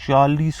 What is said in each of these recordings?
40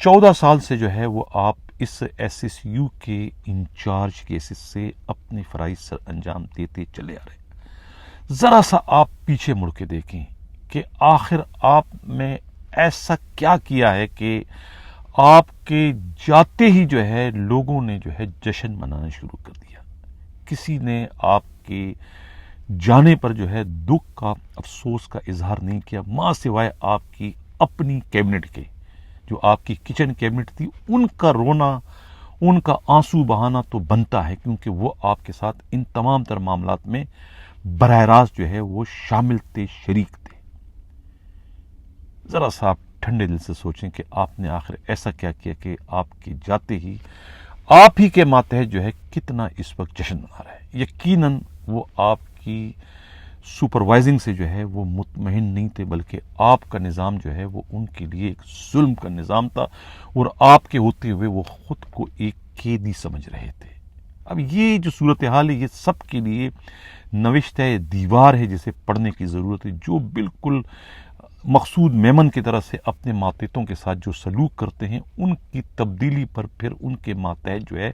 14 سال سے جو ہے وہ آپ اس ایس ایس یو کے انچارج کیسز سے اپنے فرائض سر انجام دیتے چلے آ رہے ہیں۔ ذرا سا آپ پیچھے مڑ کے دیکھیں کہ آخر آپ نے ایسا کیا کیا ہے کہ آپ کے جاتے ہی جو ہے لوگوں نے جو ہے جشن منانا شروع کر دیا۔ کسی نے آپ کے جانے پر جو ہے دکھ کا، افسوس کا اظہار نہیں کیا، ماں سوائے آپ کی اپنی کیبنٹ کے، جو آپ کی کچن کیبنٹ تھی، ان کا رونا، ان کا آنسو بہانا تو بنتا ہے، کیونکہ وہ آپ کے ساتھ ان تمام تر معاملات میں براہ راست جو ہے وہ شامل تھے، شریک تھے۔ ذرا سا آپ ٹھنڈے دل سے سوچیں کہ آپ نے آخر ایسا کیا کیا کہ آپ کے جاتے ہی آپ ہی کے ماتحت جو ہے کتنا اس وقت جشن منا رہا ہے۔ یقیناً وہ آپ کی سپروائزنگ سے جو ہے وہ مطمئن نہیں تھے، بلکہ آپ کا نظام جو ہے وہ ان کے لیے ایک ظلم کا نظام تھا، اور آپ کے ہوتے ہوئے وہ خود کو ایک قیدی سمجھ رہے تھے۔ اب یہ جو صورتحال ہے یہ سب کے لیے نوشتہ دیوار ہے جسے پڑھنے کی ضرورت ہے۔ جو بالکل مقصود میمن کی طرح سے اپنے ماتحتوں کے ساتھ جو سلوک کرتے ہیں، ان کی تبدیلی پر پھر ان کے ماتحت جو ہے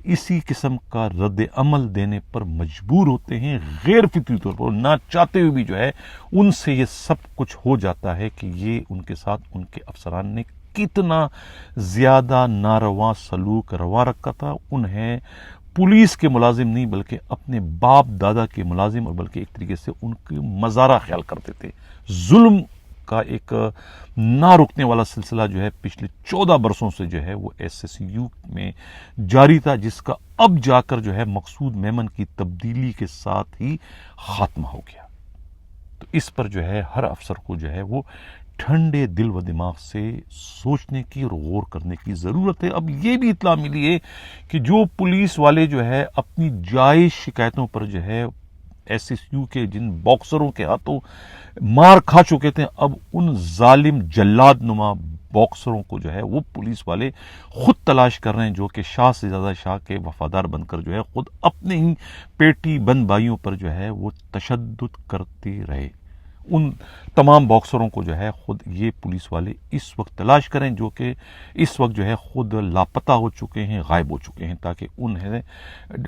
اسی قسم کا رد عمل دینے پر مجبور ہوتے ہیں، غیر فطری طور پر، نہ چاہتے ہوئے بھی جو ہے ان سے یہ سب کچھ ہو جاتا ہے کہ یہ ان کے ساتھ ان کے افسران نے کتنا زیادہ ناروا سلوک روا رکھا تھا۔ انہیں پولیس کے ملازم نہیں بلکہ اپنے باپ دادا کے ملازم، اور بلکہ ایک طریقے سے ان کے مزارہ خیال کرتے تھے۔ ظلم کا ایک نہ رکنے والا سلسلہ جو ہے پچھلے 14 برسوں سے جو ہے وہ ایس ایس یو میں جاری تھا، جس کا اب جا کر جو ہے مقصود میمن کی تبدیلی کے ساتھ ہی خاتمہ ہو گیا۔ تو اس پر جو ہے ہر افسر کو جو ہے وہ ٹھنڈے دل و دماغ سے سوچنے کی اور غور کرنے کی ضرورت ہے۔ اب یہ بھی اطلاع ملی ہے کہ جو پولیس والے جو ہے اپنی جائز شکایتوں پر جو ہے ایس ایس یو کے جن باکسروں کے ہاتھوں مار کھا چکے تھے، اب ان ظالم جلاد نما باکسروں کو جو ہے وہ پولیس والے خود تلاش کر رہے ہیں، جو کہ شاہ سے زیادہ شاہ کے وفادار بن کر جو ہے خود اپنے ہی پیٹی بند بھائیوں پر جو ہے وہ تشدد کرتے رہے۔ ان تمام باکسروں کو جو ہے خود یہ پولیس والے اس وقت تلاش کریں، جو کہ اس وقت جو ہے خود لاپتہ ہو چکے ہیں، غائب ہو چکے ہیں، تاکہ انہیں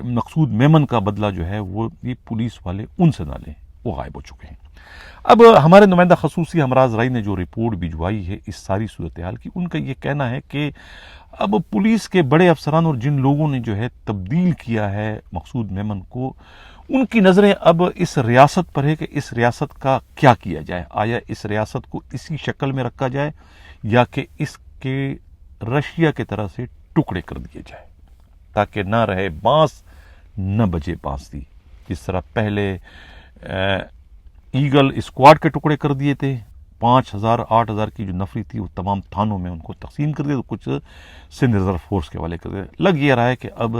مقصود میمن کا بدلہ جو ہے وہ یہ پولیس والے ان سے نہ لیں، وہ غائب ہو چکے ہیں۔ اب ہمارے نمائندہ خصوصی ہمراز رائی نے جو رپورٹ بھجوائی ہے اس ساری صورتحال کی، ان کا یہ کہنا ہے کہ اب پولیس کے بڑے افسران اور جن لوگوں نے جو ہے تبدیل کیا ہے مقصود میمن کو، ان کی نظریں اب اس ریاست پر ہے کہ اس ریاست کا کیا کیا جائے۔ آیا اس ریاست کو اسی شکل میں رکھا جائے یا کہ اس کے رشیا کی طرح سے ٹکڑے کر دیے جائے، تاکہ نہ رہے بانس نہ بجے بانسری۔ جس طرح پہلے ایگل اسکواڈ کے ٹکڑے کر دیے تھے، 5,000 8,000 کی جو نفری تھی وہ تمام تھانوں میں ان کو تقسیم کر دیا، تو کچھ سندھ ریزرو فورس کے حوالے کر دیا۔ لگ یہ رہا ہے کہ اب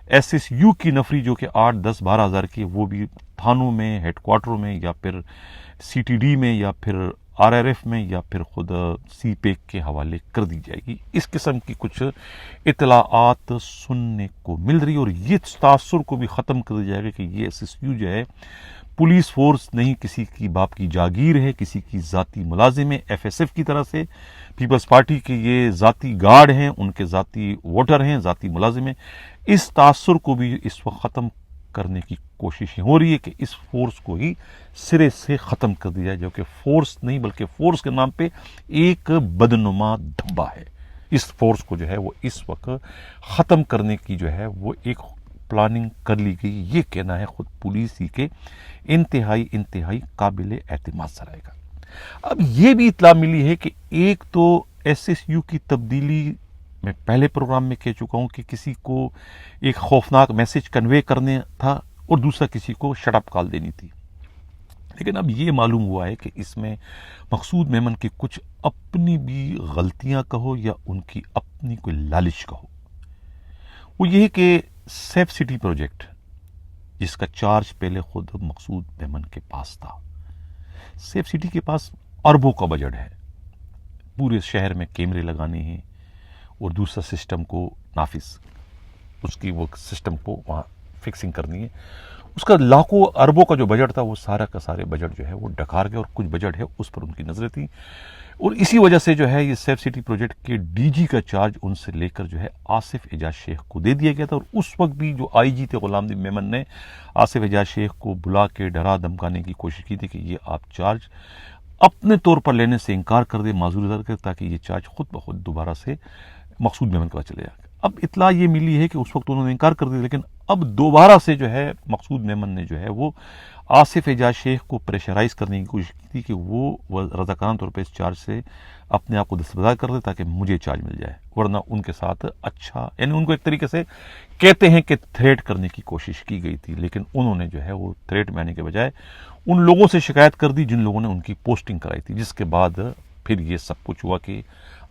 ایس ایس یو کی نفری جو کہ 8 10 12 ہزار کی، وہ بھی تھانوں میں، ہیڈ کوارٹروں میں، یا پھر سی ٹی ڈی میں، یا پھر آر آر ایف میں، یا پھر خود سی پیک کے حوالے کر دی جائے گی۔ اس قسم کی کچھ اطلاعات سننے کو مل رہی، اور یہ تاثر کو بھی ختم کر دیا جائے گا کہ یہ ایس ایس یو جو ہے پولیس فورس نہیں، کسی کی باپ کی جاگیر ہے، کسی کی ذاتی ملازم ہے، ایف ایس ایف کی طرح سے پیپلز پارٹی کے یہ ذاتی گارڈ ہیں، ان کے ذاتی ووٹر ہیں، ذاتی ملازم ہیں۔ اس تاثر کو بھی اس وقت ختم کرنے کی کوششیں ہو رہی ہے کہ اس فورس کو ہی سرے سے ختم کر دیا جائے، جو کہ فورس نہیں بلکہ فورس کے نام پہ ایک بدنما دھبا ہے۔ اس فورس کو جو ہے وہ اس وقت ختم کرنے کی جو ہے وہ ایک پلاننگ کر لی گئی، یہ کہنا ہے خود پولیس ہی کے انتہائی قابل اعتماد سرائے کا۔ اب یہ بھی اطلاع ملی ہے کہ ایک تو ایس ایس یو کی تبدیلی میں پہلے پروگرام میں کہہ چکا ہوں کہ کسی کو ایک خوفناک میسج کنوے کرنے تھا، اور دوسرا کسی کو شٹ اپ کال دینی تھی۔ لیکن اب یہ معلوم ہوا ہے کہ اس میں مقصود میمن کی کچھ اپنی بھی غلطیاں کہو یا ان کی اپنی کوئی لالچ کہو، وہ یہ ہے کہ سیف سٹی پروجیکٹ، جس کا چارج پہلے خود مقصود میمن کے پاس تھا، سیف سٹی کے پاس اربوں کا بجٹ ہے، پورے شہر میں کیمرے لگانے ہیں، اور دوسرا سسٹم کو نافذ، اس کی وہ سسٹم کو وہاں فکسنگ کرنی ہے۔ اس کا لاکھوں اربوں کا جو بجٹ تھا وہ سارا کا سارے بجٹ جو ہے وہ ڈکار گیا، اور کچھ بجٹ ہے اس پر ان کی نظریں تھیں، اور اسی وجہ سے جو ہے یہ سیف سٹی پروجیکٹ کے ڈی جی کا چارج ان سے لے کر جو ہے آصف اعجاز شیخ کو دے دیا گیا تھا۔ اور اس وقت بھی جو آئی جی تھے غلام نبی میمن نے آصف اعجاز شیخ کو بلا کے ڈرا دھمکانے کی کوشش کی تھی کہ یہ آپ چارج اپنے طور پر لینے سے انکار کر دے، معذوری ظاہر کر، تاکہ یہ چارج خود بخود دوبارہ سے مقصود میمن کے پاس چلے جائے۔ اب اطلاع یہ ملی ہے کہ اس وقت انہوں نے انکار کر دیا، لیکن اب دوبارہ سے جو ہے مقصود میمن نے جو ہے وہ آصف اعجاز شیخ کو پریشرائز کرنے کی کوشش کی تھی کہ وہ رضاکارانہ طور پہ اس چارج سے اپنے آپ کو دستبردار کر دے تاکہ مجھے چارج مل جائے، ورنہ ان کے ساتھ اچھا، یعنی ان کو ایک طریقے سے کہتے ہیں کہ تھریٹ کرنے کی کوشش کی گئی تھی، لیکن انہوں نے جو ہے وہ تھریٹ میں آنے کے بجائے ان لوگوں سے شکایت کر دی جن لوگوں نے ان کی پوسٹنگ کرائی تھی، جس کے بعد پھر یہ سب کچھ ہوا کہ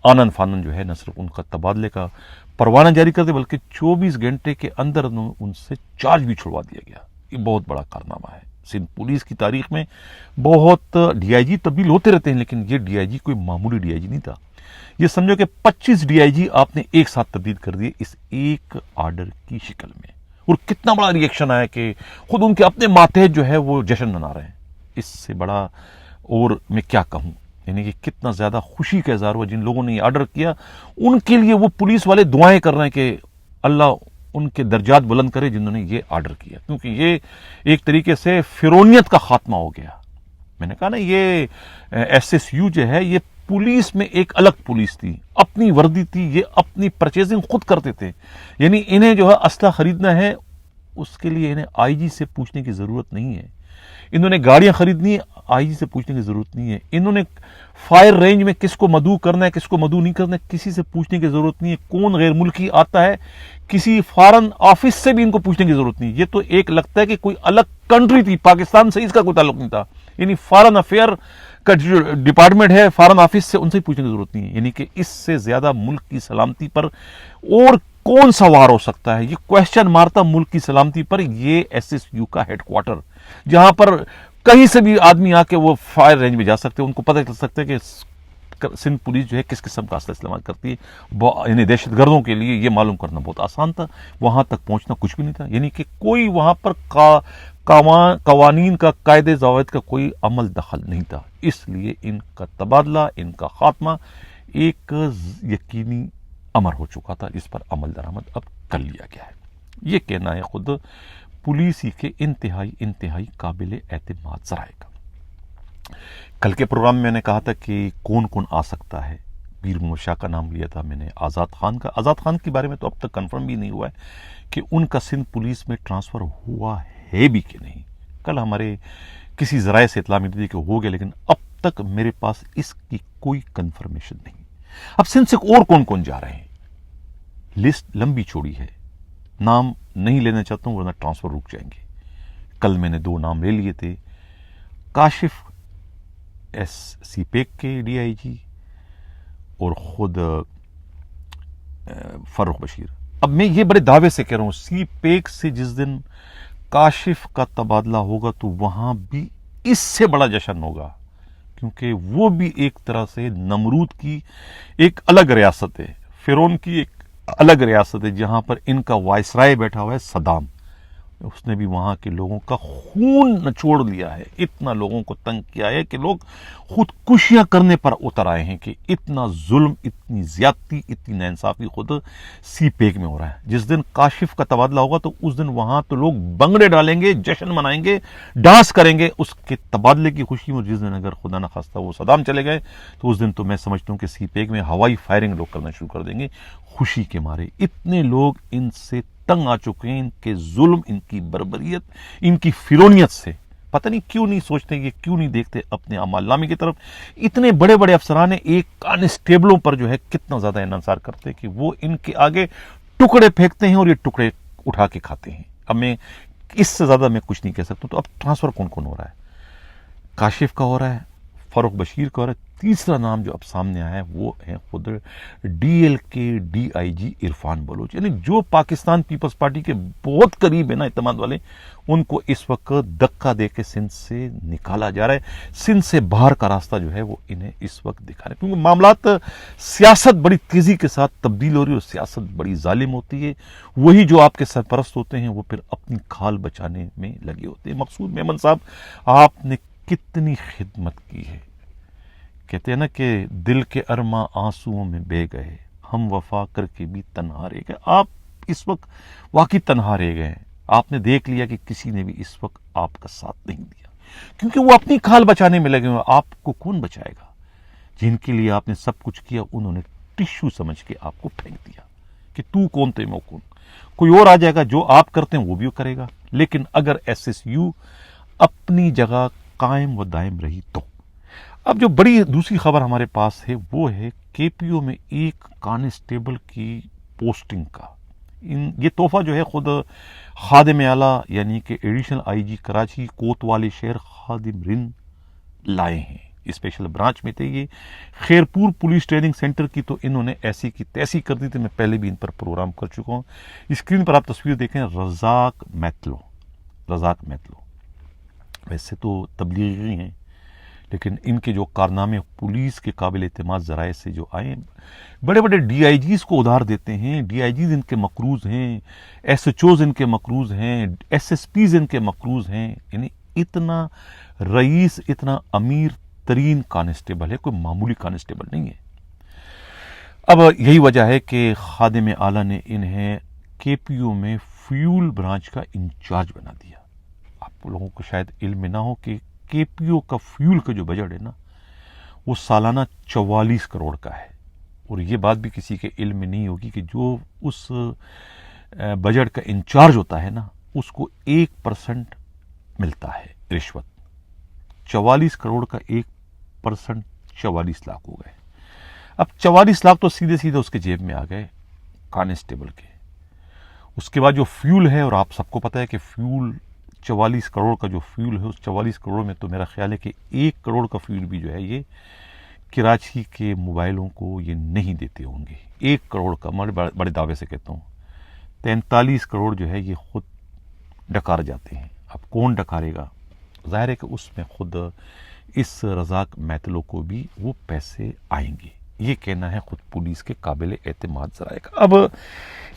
آنن فانن جو ہے نہ صرف ان کا تبادلے کا پروانہ جاری کر دے بلکہ 24 گھنٹے کے اندر ان سے چارج بھی چھڑوا دیا گیا۔ یہ بہت بڑا کارنامہ ہے سندھ پولیس کی تاریخ میں۔ بہت ڈی آئی جی تبدیل ہوتے رہتے ہیں، لیکن یہ ڈی آئی جی کوئی معمولی ڈی آئی جی نہیں تھا۔ یہ سمجھو کہ 25 ڈی آئی جی آپ نے ایک ساتھ تبدیل کر دیے اس ایک آرڈر کی شکل میں، اور کتنا بڑا ریئیکشن آیا کہ خود ان کے اپنے ماتحت جو ہے وہ جشن منا رہے ہیں۔ اس سے بڑا اور میں کیا کہوں، یعنی کہ کتنا زیادہ خوشی کا اظہار ہوا۔ جن لوگوں نے یہ آرڈر کیا ان کے لیے وہ پولیس والے دعائیں کر رہے ہیں کہ اللہ ان کے درجات بلند کرے جنہوں نے یہ آرڈر کیا، کیونکہ یہ ایک طریقے سے فرونیت کا خاتمہ ہو گیا۔ میں نے کہا نا، یہ ایس ایس یو جو ہے یہ پولیس میں ایک الگ پولیس تھی، اپنی وردی تھی، یہ اپنی پرچیزنگ خود کرتے تھے، یعنی انہیں جو ہے اسلحہ خریدنا ہے اس کے لیے انہیں آئی جی سے پوچھنے کی ضرورت نہیں ہے، انہوں نے گاڑیاں خریدنی ہے آئی جی سے پوچھنے کی ضرورت نہیں ہے، انہوں نے فائر رینج میں کس کو مدعو کرنا ہے کس کو مدعو نہیں کرنا ہے کسی سے پوچھنے کی ضرورت نہیں ہے، کون غیر ملکی آتا ہے کسی فارن آفس سے بھی ان کو پوچھنے کی ضرورت نہیں۔ یہ تو ایک لگتا ہے کہ کوئی الگ کنٹری تھی، پاکستان سے اس کا کوئی تعلق نہیں تھا، یعنی فارن افیئر کا جو ڈپارٹمنٹ ہے فارن آفس سے، ان سے پوچھنے کی ضرورت نہیں ہے۔ یعنی کہ اس سے زیادہ ملک کی سلامتی پر اور کون سا وار ہو سکتا ہے؟ یہ کوشچن مارتا ملک کی سلامتی پر یہ ایس ایس یو کا ہیڈ کوارٹر، جہاں پر کہیں سے بھی آدمی آ کے وہ فائر رینج میں جا سکتے ہیں، ان کو پتہ چل سکتا ہے کہ سندھ پولیس جو ہے کس قسم کا اسلحہ استعمال کرتی ہے، یعنی دہشت گردوں کے لیے یہ معلوم کرنا بہت آسان تھا، وہاں تک پہنچنا کچھ بھی نہیں تھا، یعنی کہ کوئی وہاں پر قوانین کا قاعدے ضوابط کا کوئی عمل دخل نہیں تھا، اس لیے ان کا تبادلہ، ان کا خاتمہ ایک یقینی امر ہو چکا تھا، جس پر عمل درآمد اب کر لیا گیا ہے۔ یہ کہنا ہے خود پولیس ہی کے انتہائی قابل اعتماد ذرائع کا۔ کل کے پروگرام میں نے کہا تھا کہ کون کون آ سکتا ہے، پیر محمد شاہ کا نام لیا تھا میں نے، آزاد خان کا۔ آزاد خان کے بارے میں تو اب تک کنفرم بھی نہیں ہوا ہے کہ ان کا سندھ پولیس میں ٹرانسفر ہوا ہے بھی کہ نہیں۔ کل ہمارے کسی ذرائع سے اطلاع ملی تھی کہ ہو گیا، لیکن اب تک میرے پاس اس کی کوئی کنفرمیشن نہیں۔ اب سندھ سے اور کون کون جا رہے ہیں، لسٹ لمبی چوڑی ہے، نام نہیں لینا چاہتا ہوں ورنہ ٹرانسفر رک جائیں گے۔ کل میں نے 2 نام لے لیے تھے، کاشف ایس سی پیک کے ڈی آئی جی اور خود فاروق بشیر۔ اب میں یہ بڑے دعوے سے کہہ رہا ہوں، سی پیک سے جس دن کاشف کا تبادلہ ہوگا تو وہاں بھی اس سے بڑا جشن ہوگا، کیونکہ وہ بھی ایک طرح سے نمرود کی ایک الگ ریاست ہے، فرعون کی ایک الگ ریاست ہے، جہاں پر ان کا وائسرائے بیٹھا ہوا ہے صدام، اس نے بھی وہاں کے لوگوں کا خون نچوڑ لیا ہے، اتنا لوگوں کو تنگ کیا ہے کہ لوگ خودکشیاں کرنے پر اتر آئے ہیں کہ اتنا ظلم، اتنی زیادتی، اتنی ناانصافی خود سی پیک میں ہو رہا ہے۔ جس دن کاشف کا تبادلہ ہوگا تو اس دن وہاں تو لوگ بنگڑے ڈالیں گے، جشن منائیں گے، ڈانس کریں گے اس کے تبادلے کی خوشی میں۔ جس دن اگر خدا نخواستہ وہ صدام چلے گئے تو اس دن تو میں سمجھتا ہوں کہ سی پیک میں ہوائی فائرنگ لوگ کرنا شروع کر دیں گے خوشی کے مارے۔ اتنے لوگ ان سے تنگ آ چکے ہیں، ان کے ظلم، ان کی بربریت، ان کی فرونیت سے۔ پتہ نہیں کیوں نہیں سوچتے، یہ کیوں نہیں دیکھتے اپنے اعمال نامے کی طرف۔ اتنے بڑے بڑے افسران ایک کانسٹیبلوں پر جو ہے کتنا زیادہ انحصار کرتے ہیں کہ وہ ان کے آگے ٹکڑے پھینکتے ہیں اور یہ ٹکڑے اٹھا کے کھاتے ہیں۔ اب میں اس سے زیادہ میں کچھ نہیں کہہ سکتا۔ تو اب ٹرانسفر کون کون ہو رہا ہے؟ کاشف کا ہو رہا ہے، فاروق بشیر کا، اور تیسرا نام جو اب سامنے آیا ہے وہ ہے خود DLK DIG عرفان بلوچ، یعنی جو پاکستان پیپلز پارٹی کے بہت قریب ہے نا اعتماد والے، ان کو اس وقت دھکا دے کے سندھ سے نکالا جا رہا ہے۔ سندھ سے باہر کا راستہ جو ہے وہ انہیں اس وقت دکھا رہا ہے، کیونکہ معاملات سیاست بڑی تیزی کے ساتھ تبدیل ہو رہی ہے اور سیاست بڑی ظالم ہوتی ہے۔ وہی جو آپ کے سرپرست ہوتے ہیں وہ پھر اپنی کھال بچانے میں لگے ہوتے ہیں۔ مقصود میمن صاحب، آپ نے کتنی خدمت کی ہے، کہتے ہیں نا کہ دل کے ارماں آنسوؤں میں بہہ گئے، ہم وفا کر کے بھی تنہا رہ گئے۔ آپ اس وقت واقعی تنہا رہ گئے ہیں۔ آپ نے دیکھ لیا کہ کسی نے بھی اس وقت آپ کا ساتھ نہیں دیا، کیونکہ وہ اپنی کھال بچانے میں لگے ہوئے۔ آپ کو کون بچائے گا؟ جن کے لیے آپ نے سب کچھ کیا انہوں نے ٹشو سمجھ کے آپ کو پھینک دیا کہ تو کون تے میں کون۔ کوئی اور آ جائے گا، جو آپ کرتے ہیں وہ بھی کرے گا، لیکن اگر SSU اپنی جگہ قائم و دائم رہی تو۔ اب جو بڑی دوسری خبر ہمارے پاس ہے وہ ہے KPO میں ایک کانسٹیبل کی پوسٹنگ کا۔ یہ تحفہ جو ہے خود خادم اعلیٰ یعنی کہ ایڈیشنل IG کراچی کوتوالی شہر خادم رن لائے ہیں۔ اسپیشل برانچ میں تھے یہ، خیرپور پولیس ٹریننگ سینٹر کی، تو انہوں نے ایسی کی تیسی کر دی تھی۔ میں پہلے بھی ان پر پروگرام کر چکا ہوں۔ اسکرین پر آپ تصویر دیکھیں، رزاق میتلو۔ ویسے تو تبلیغی ہیں، لیکن ان کے جو کارنامے پولیس کے قابل اعتماد ذرائع سے جو آئے، بڑے بڑے DIGs کو ادھار دیتے ہیں، DIGs ان کے مقروض ہیں، SHOs ان کے مقروض ہیں، SSPs ان کے مقروض ہیں، یعنی اتنا رئیس، اتنا امیر ترین کانسٹیبل ہے، کوئی معمولی کانسٹیبل نہیں ہے۔ اب یہی وجہ ہے کہ خادم اعلیٰ نے انہیں KPO میں فیول برانچ کا انچارج بنا دیا۔ آپ لوگوں کو شاید علم نہ ہو کہ KPO کا فیول کا جو بجٹ ہے نا، وہ سالانہ 44 کروڑ کا ہے، اور یہ بات بھی کسی کے علم میں نہیں ہوگی کہ جو اس بجٹ کا انچارج ہوتا ہے نا، اس کو 1% ملتا ہے رشوت۔ 44 کروڑ کا 1% 44 لاکھ ہو گئے۔ اب 44 لاکھ تو سیدھے سیدھے اس کے جیب میں آ گئے کانسٹیبل کے۔ اس کے بعد جو فیول ہے، اور آپ سب کو پتہ ہے کہ فیول 44 کروڑ کا جو فیول ہے، اس 44 کروڑ میں تو میرا خیال ہے کہ 1 کروڑ کا فیول بھی جو ہے یہ کراچی کے موبائلوں کو یہ نہیں دیتے ہوں گے۔ 1 کروڑ کا، میں بڑے دعوے سے کہتا ہوں 43 کروڑ جو ہے یہ خود ڈکار جاتے ہیں۔ اب کون ڈکارے گا؟ ظاہر ہے کہ اس میں خود اس رزاق میتلو کو بھی وہ پیسے آئیں گے، یہ کہنا ہے خود پولیس کے قابل اعتماد ذرائع کا۔ اب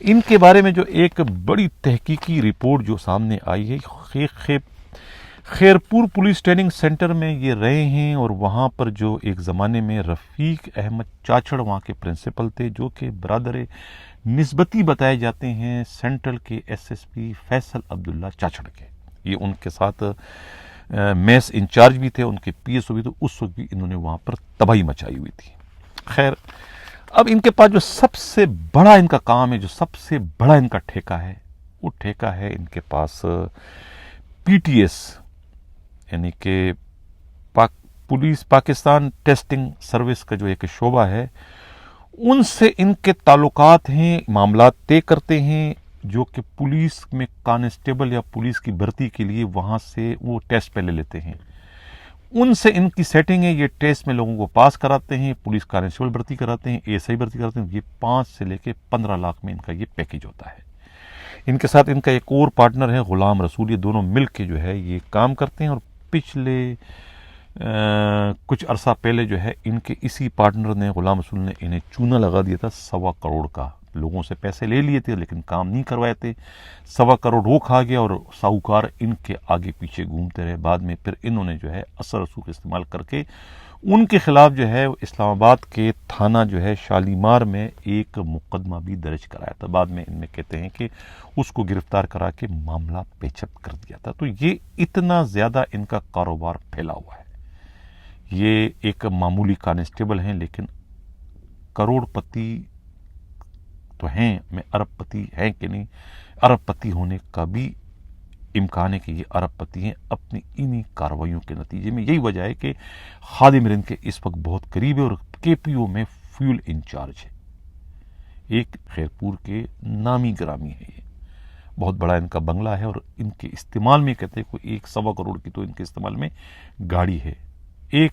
ان کے بارے میں جو ایک بڑی تحقیقی رپورٹ جو سامنے آئی ہے، خیرپور پولیس ٹریننگ سینٹر میں یہ رہے ہیں، اور وہاں پر جو ایک زمانے میں رفیق احمد چاچڑ وہاں کے پرنسپل تھے، جو کہ برادر نسبتی بتائے جاتے ہیں سینٹرل کے SSP فیصل عبداللہ چاچڑ کے۔ یہ ان کے ساتھ میس انچارج بھی تھے، ان کے PSO بھی، تو اس وقت بھی انہوں نے وہاں پر تباہی مچائی ہوئی تھی۔ خیر، اب ان کے پاس جو سب سے بڑا ان کا کام ہے، جو سب سے بڑا ان کا ٹھیکہ ہے، وہ ٹھیکہ ہے ان کے پاس PTS، یعنی کہ پولیس پاکستان ٹیسٹنگ سروس کا جو ایک شعبہ ہے، ان سے ان کے تعلقات ہیں، معاملات طے کرتے ہیں، جو کہ پولیس میں کانسٹیبل یا پولیس کی بھرتی کے لیے وہاں سے وہ ٹیسٹ پہلے لیتے ہیں، ان سے ان کی سیٹنگ ہے، یہ ٹیسٹ میں لوگوں کو پاس کراتے ہیں، پولیس کانسٹیبل بھرتی کراتے ہیں، ASI بھرتی کراتے ہیں۔ یہ 5 سے لے کے 15 لاکھ میں ان کا یہ پیکیج ہوتا ہے۔ ان کے ساتھ ان کا ایک اور پارٹنر ہے غلام رسول، یہ دونوں مل کے جو ہے یہ کام کرتے ہیں، اور پچھلے کچھ عرصہ پہلے جو ہے ان کے اسی پارٹنر نے، غلام رسول نے، انہیں چونا لگا دیا تھا 1.25 کروڑ کا۔ لوگوں سے پیسے لے لیے تھے لیکن کام نہیں کروائے تھے، 1.25 کروڑ وہ کھا گیا، اور ساہوکار ان کے آگے پیچھے گھومتے رہے۔ بعد میں پھر انہوں نے جو ہے اثر رسوخ استعمال کر کے ان کے خلاف جو ہے اسلام آباد کے تھانہ جو ہے شالیمار میں ایک مقدمہ بھی درج کرایا تھا۔ بعد میں ان میں کہتے ہیں کہ اس کو گرفتار کرا کے معاملہ پیچ اپ کر دیا تھا۔ تو یہ اتنا زیادہ ان کا کاروبار پھیلا ہوا ہے۔ یہ ایک معمولی کانسٹیبل ہیں، لیکن کروڑ پتی تو ہیں، میں ارب پتی ہیں کہ نہیں، ارب پتی ہونے کا بھی امکان ہے کہ یہ ارب پتی ہیں اپنی انہی کارروائیوں کے نتیجے میں۔ یہی وجہ ہے کہ خادم رند کے اس وقت بہت قریب ہے، اور KPO میں فیول انچارج ہے، ایک خیرپور کے نامی گرامی ہے۔ یہ بہت بڑا ان کا بنگلہ ہے، اور ان کے استعمال میں کہتے ہیں کوئی 1.25 کروڑ کی تو ان کے استعمال میں گاڑی ہے۔ ایک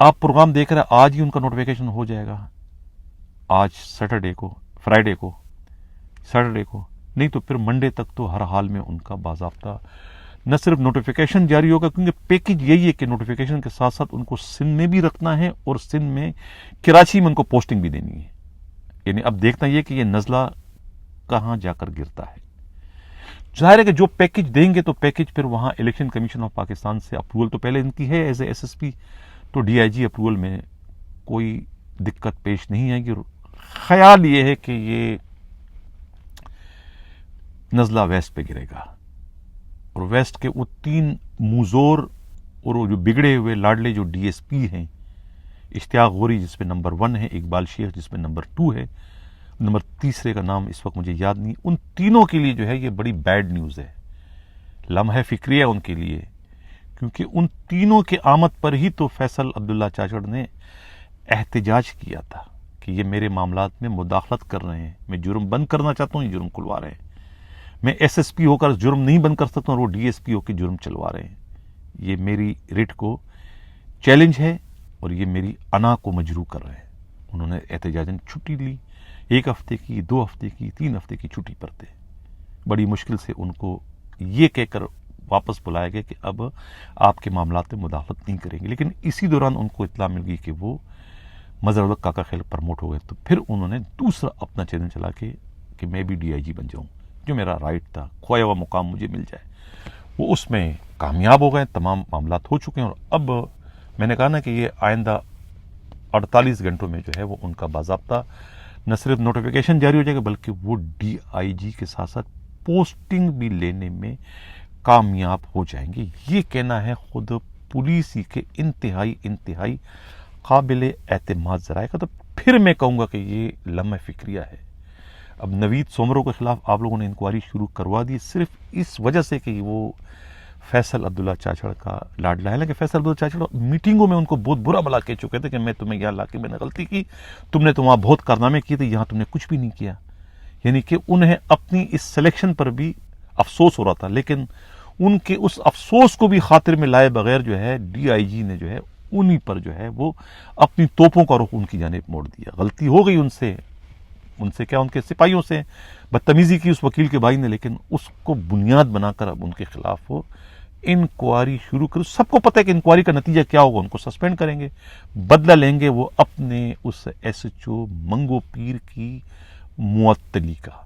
آپ پروگرام دیکھ رہے ہیں، آج ہی ان کا نوٹیفیکیشن ہو جائے گا، آج سیٹرڈے کو، فرائیڈے کو، سیٹرڈے کو، نہیں تو پھر منڈے تک تو ہر حال میں ان کا باضابطہ نہ صرف نوٹیفیکیشن جاری ہوگا، کیونکہ پیکج یہی ہے کہ نوٹیفیکیشن کے ساتھ ساتھ ان کو سندھ میں بھی رکھنا ہے اور سندھ میں کراچی میں ان کو پوسٹنگ بھی دینی ہے. یعنی اب دیکھنا یہ کہ یہ نزلہ کہاں جا کر گرتا ہے. ظاہر ہے کہ جو پیکج دیں گے تو پیکج پھر وہاں الیکشن کمیشن آف پاکستان سے اپروول تو پہلے ان کی ہے as A S S P, تو ڈی آئی جی اپروول میں کوئی دقت پیش نہیں آئے گی. خیال یہ ہے کہ یہ نزلہ ویسٹ پہ گرے گا، اور ویسٹ کے وہ 3 موزور اور وہ جو بگڑے ہوئے لاڈلے جو ڈی ایس پی ہیں، اشتیاق غوری جس پہ نمبر 1 ہے، اقبال شیخ جس پہ نمبر 2 ہے، نمبر تیسرے کا نام اس وقت مجھے یاد نہیں، ان تینوں کے لیے جو ہے یہ بڑی بیڈ نیوز ہے، لمحہ فکریہ ان کے لیے، کیونکہ ان تینوں کے آمد پر ہی تو فیصل عبداللہ چاچڑ نے احتجاج کیا تھا کہ یہ میرے معاملات میں مداخلت کر رہے ہیں، میں جرم بند کرنا چاہتا ہوں، یہ جرم کھلوا رہے ہیں، میں ایس ایس پی ہو کر جرم نہیں بند کر سکتا ہوں اور وہ ڈی ایس پی ہو کے جرم چلوا رہے ہیں. یہ میری ریٹ کو چیلنج ہے اور یہ میری انا کو مجروح کر رہے ہیں. انہوں نے احتجاجاً چھٹی لی، 1 ہفتے کی، 2 ہفتے کی، 3 ہفتے کی چھٹی پر تھے. بڑی مشکل سے ان کو یہ کہہ کر واپس بلایا گیا کہ اب آپ کے معاملات میں مداخلت نہیں کریں گے، لیکن اسی دوران ان کو اطلاع مل گئی کہ وہ مظہر الحق کاکا خیل پرموٹ ہو گئے. تو پھر انہوں نے دوسرا اپنا چیلنج چلا کے کہ میں بھی ڈی آئی جی بن جاؤں، جو میرا رائٹ تھا، کھویا ہوا مقام مجھے مل جائے. وہ اس میں کامیاب ہو گئے، تمام معاملات ہو چکے ہیں، اور اب میں نے کہا نا کہ یہ آئندہ 48 گھنٹوں میں جو ہے وہ ان کا باضابطہ نہ صرف نوٹیفیکیشن جاری ہو جائے گا بلکہ وہ ڈی آئی جی کے ساتھ ساتھ پوسٹنگ بھی لینے میں کامیاب ہو جائیں گے. یہ کہنا ہے خود پولیس ہی کے انتہائی قابل اعتماد ذرائع کا. تو پھر میں کہوں گا کہ یہ لمحہ فکریہ ہے. اب نوید سومرو کے خلاف آپ لوگوں نے انکوائری شروع کروا دی صرف اس وجہ سے کہ وہ فیصل عبداللہ چاچڑ کا لاڈلا ہے. حالانکہ فیصل عبداللہ چاچڑ میٹنگوں میں ان کو بہت برا بھلا کہہ چکے تھے کہ میں تمہیں یہاں لا کے میں نے غلطی کی، تم نے تو وہاں بہت کارنامے کیے تھے، یہاں تم نے کچھ بھی نہیں کیا. یعنی کہ انہیں اپنی اس سلیکشن پر بھی افسوس ہو رہا تھا، لیکن ان کے اس افسوس کو بھی خاطر میں لائے بغیر جو ہے ڈی آئی جی نے جو ہے انہی پر جو ہے وہ اپنی توپوں کا رخ ان کی جانب موڑ دیا. غلطی ہو گئی ان سے کیا، ان کے سپاہیوں سے بدتمیزی کی اس وکیل کے بھائی نے، لیکن اس کو بنیاد بنا کر اب ان کے خلاف وہ انکوائری شروع کرو. سب کو پتہ ہے کہ انکوائری کا نتیجہ کیا ہوگا، ان کو سسپینڈ کریں گے، بدلہ لیں گے وہ اپنے اس ایس ایچ او منگو پیر کی معطلی کا.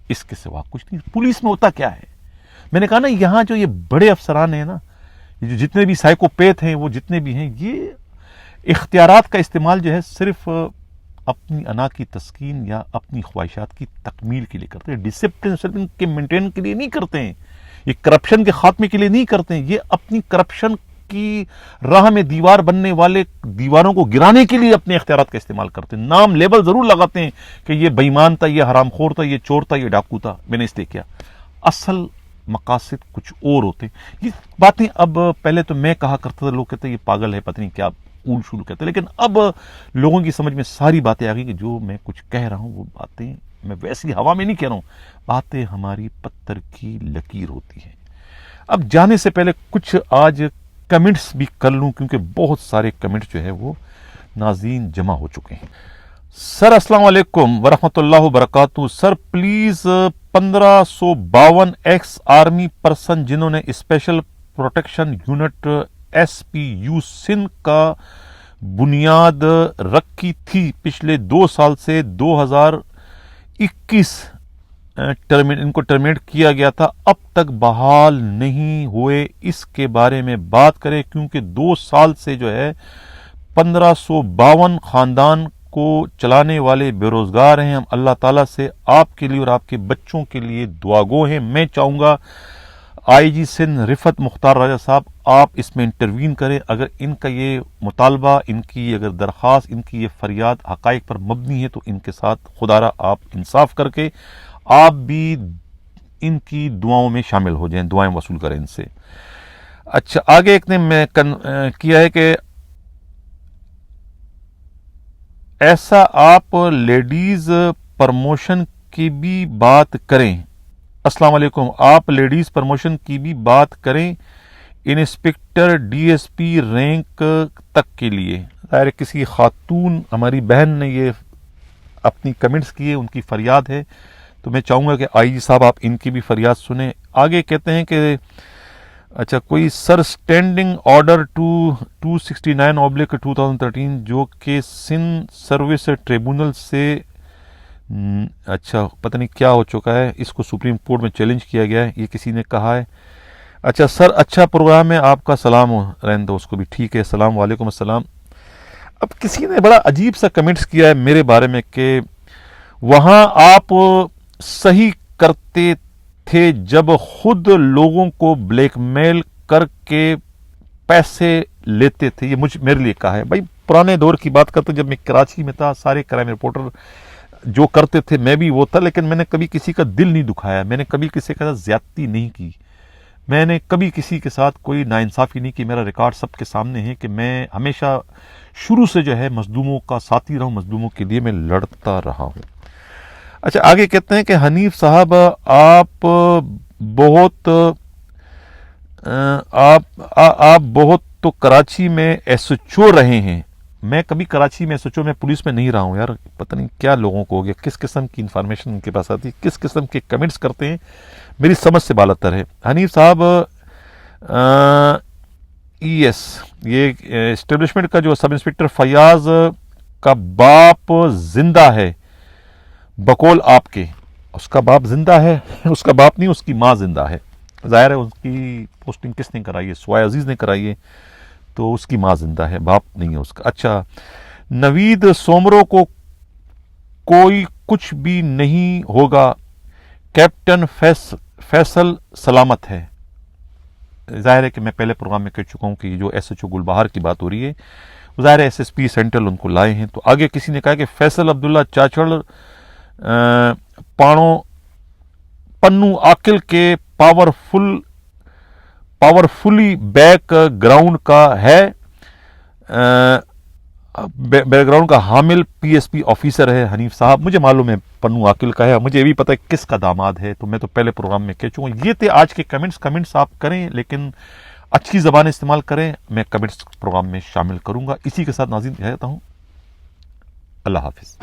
اس کے سوا کچھ نہیں. پولیس میں ہوتا کیا ہے، میں نے کہا نا یہاں جو یہ بڑے افسران ہیں نا، یہ جو جتنے بھی سائیکوپیتھ ہیں، وہ جتنے بھی ہیں، یہ اختیارات کا استعمال جو ہے صرف اپنی انا کی تسکین یا اپنی خواہشات کی تکمیل کے لیے کرتے ہیں. ڈسپلن کے مینٹین کے لیے نہیں کرتے ہیں، یہ کرپشن کے خاتمے کے لیے نہیں کرتے ہیں، یہ اپنی کرپشن کی راہ میں دیوار بننے والے دیواروں کو گرانے کے لیے اپنے اختیارات کا استعمال کرتے ہیں. نام لیبل ضرور لگاتے ہیں کہ یہ بے ایمان تھا، یہ حرام خور تھا، یہ چور تھا، یہ ڈاکو تھا، میں نے اس لیے کیا. اصل مقاصد کچھ اور ہوتے ہیں. یہ باتیں اب پہلے تو میں کہا کرتا تھا، لوگ کہتے ہیں یہ پاگل ہے، پتہ نہیں کیا اول شروع کہتے ہیں، لیکن اب لوگوں کی سمجھ میں ساری باتیں آ گئی کہ جو میں کچھ کہہ رہا ہوں وہ باتیں میں ویسی ہوا میں نہیں کہہ رہا ہوں، باتیں ہماری پتھر کی لکیر ہوتی ہیں. اب جانے سے پہلے کچھ آج کمنٹس بھی کر لوں، کیونکہ بہت سارے کمنٹس جو ہے وہ ناظرین جمع ہو چکے ہیں. سر السلام علیکم ورحمۃ اللہ وبرکاتہ. Sir please 1552 x army person جنہوں نے special protection unit S P U Sindh کا بنیاد رکھی تھی، پچھلے 2 سال سے 2021 ان کو ٹرمینیٹ کیا گیا تھا، اب تک بحال نہیں ہوئے، اس کے بارے میں بات کریں، کیونکہ 2 سال سے جو ہے 1552 خاندان کو چلانے والے بے روزگار ہیں. ہم اللہ تعالیٰ سے آپ کے لیے اور آپ کے بچوں کے لیے دعا گو ہیں. میں چاہوں گا آئی جی سندھ رفت مختار راجہ صاحب آپ اس میں انٹروین کریں. اگر ان کا یہ مطالبہ، ان کی اگر درخواست، ان کی یہ فریاد حقائق پر مبنی ہے تو ان کے ساتھ خدا را آپ انصاف کر کے آپ بھی ان کی دعاؤں میں شامل ہو جائیں، دعائیں وصول کریں ان سے. اچھا، آگے ایک نے میں کیا ہے کہ ایسا آپ لیڈیز پرموشن کی بھی بات کریں. السلام علیکم، آپ لیڈیز پرموشن کی بھی بات کریں inspector D S P rank تک کے لیے. ظاہر کسی خاتون ہماری بہن نے یہ اپنی کمنٹس کیے، ان کی فریاد ہے، تو میں چاہوں گا کہ آئی جی صاحب آپ ان کی بھی فریاد سنیں۔ آگے کہتے ہیں کہ اچھا کوئی سر اسٹینڈنگ آرڈر 269/2013 جو کہ سندھ سروس ٹریبونل سے اچھا پتہ نہیں کیا ہو چکا ہے، اس کو سپریم کورٹ میں چیلنج کیا گیا ہے، یہ کسی نے کہا ہے۔ اچھا سر اچھا پروگرام ہے، آپ کا سلام ہو، رہنے دو اس کو بھی، ٹھیک ہے، السلام علیکم السلام۔ اب کسی نے بڑا عجیب سا کمنٹس کیا ہے میرے بارے میں کہ وہاں آپ صحیح کرتے تھے جب خود لوگوں کو بلیک میل کر کے پیسے لیتے تھے، یہ میرے لیے کہا ہے۔ بھائی پرانے دور کی بات کرتے، جب میں کراچی میں تھا، سارے کرائم رپورٹر جو کرتے تھے میں بھی وہ تھا، لیکن میں نے کبھی کسی کا دل نہیں دکھایا، میں نے کبھی کسی کے ساتھ زیادتی نہیں کی، میں نے کبھی کسی کے ساتھ کوئی ناانصافی نہیں کی۔ میرا ریکارڈ سب کے سامنے ہے کہ میں ہمیشہ شروع سے جو ہے مظلوموں کا ساتھی رہا ہوں، مظلوموں کے لیے میں لڑتا رہا ہوں۔ اچھا آگے کہتے ہیں کہ حنیف صاحب آپ بہت تو کراچی میں ایس ایچ او رہے ہیں۔ میں کبھی کراچی میں ایس ایچ او میں پولیس میں نہیں رہا ہوں یار، پتہ نہیں کیا لوگوں کو ہو گیا، کس قسم کی انفارمیشن ان کے پاس آتی ہے، کس قسم کے کمنٹس کرتے ہیں، میری سمجھ سے بالاتر ہے۔ حنیف صاحب ایس یہ اسٹیبلشمنٹ کا جو سب انسپکٹر فیاض کا باپ زندہ ہے بقول آپ کے، اس کا باپ زندہ ہے، اس کا باپ نہیں، اس کی ماں زندہ ہے، ظاہر ہے اس کی پوسٹنگ کس نے کرائی ہے، سوائے عزیز نے کرائی ہے، تو اس کی ماں زندہ ہے، باپ نہیں ہے اس کا۔ اچھا نوید سومرو کو کوئی کچھ بھی نہیں ہوگا، کیپٹن فیصل سلامت ہے۔ ظاہر ہے کہ میں پہلے پروگرام میں کہہ چکا ہوں کہ جو ایس ایچ او گلبہار کی بات ہو رہی ہے، ظاہر ہے ایس ایس پی سینٹرل ان کو لائے ہیں۔ تو آگے کسی نے کہا کہ فیصل عبداللہ چاچڑ پنو عاقل کے پاورفلی بیک گراؤنڈ کا ہے، بیک گراؤنڈ کا حامل پی ایس پی آفیسر ہے۔ حنیف صاحب مجھے معلوم ہے پنو عاقل کا ہے، مجھے یہ بھی پتہ ہے کس کا داماد ہے، تو میں تو پہلے پروگرام میں کہہ چکا ہوں۔ یہ تھے آج کے کمنٹس آپ کریں لیکن اچھی زبان استعمال کریں، میں کمنٹس پروگرام میں شامل کروں گا۔ اسی کے ساتھ ناظرین کہتا ہوں اللہ حافظ۔